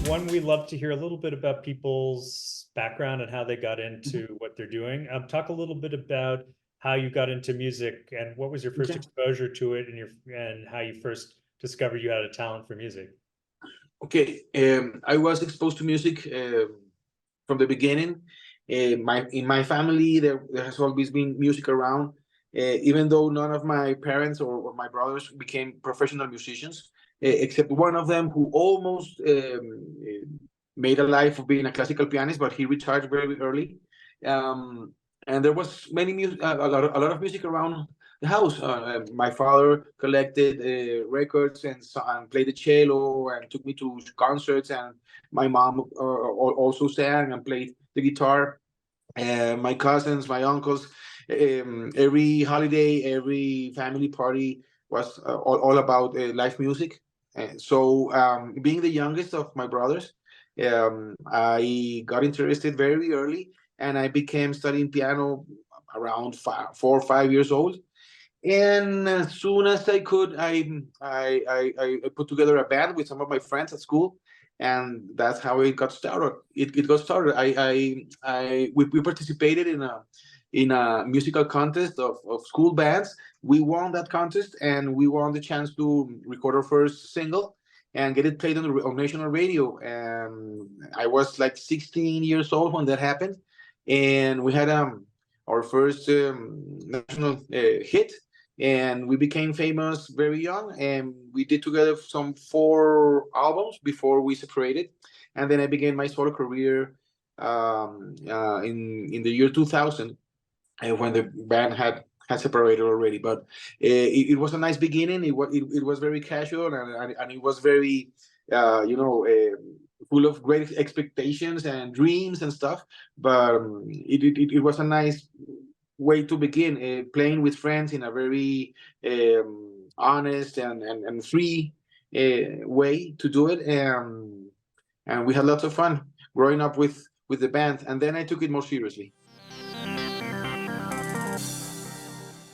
one, we love to hear a little bit about people's background and how they got into what they're doing. Talk a little bit about how you got into music and what was your first Okay. exposure to it, and how you first discovered you had a talent for music. Okay. I was exposed to music from the beginning. In my family, there has always been music around. Even though none of my parents or my brothers became professional musicians, except one of them who almost made a life of being a classical pianist, but he retired very early. Um, and there was many music, a lot of music around the house. My father collected records and played the cello and took me to concerts. And my mom also sang and played the guitar. My cousins, my uncles, every holiday, every family party was all about live music. And so, being the youngest of my brothers, I got interested very early, and I became studying piano around 4 or 5 years old. And as soon as I could, I put together a band with some of my friends at school, and that's how it got started. It got started. We participated in a musical contest of school bands. We won that contest, and we won the chance to record our first single and get it played on national radio. And I was like 16 years old when that happened, and we had our first national hit, and we became famous very young, and we did together some 4 albums before we separated. And then I began my solo career in the year 2000, when the band had separated already. But it was a nice beginning. It was very casual, and it was very full of great expectations and dreams and stuff. But it was a nice way to begin, playing with friends in a very honest and free way to do it. And we had lots of fun growing up with the band, and then I took it more seriously.